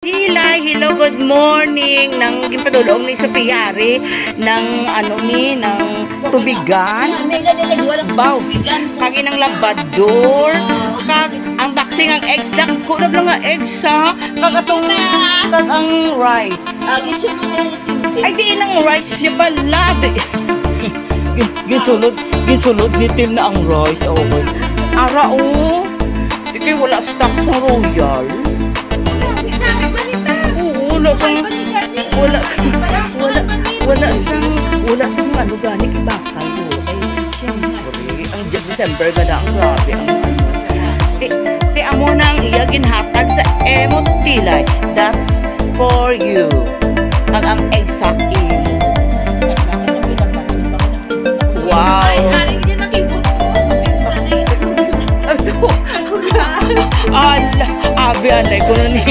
Hello, good morning. Nang gipadulong ni Sofiari ng ng tubigan. Baw. Kagi ng labador. Kag ang boxing ang eggs dak ko na lang nga eggs ha. Kag atong kag ang rice. Ay di lang rice ya pala. Ginsulod nitin na ang rice. Oh. Ara oh. Di kay wala stock sa Royal. Wala sang ano gani kibakal ko. Kay syempre ang December gada ang grabe ang ti amo nang iya ginhatag sa Emot Tilay. That's for you. Ang exact imo. Wow. Ala, abi anay ko ni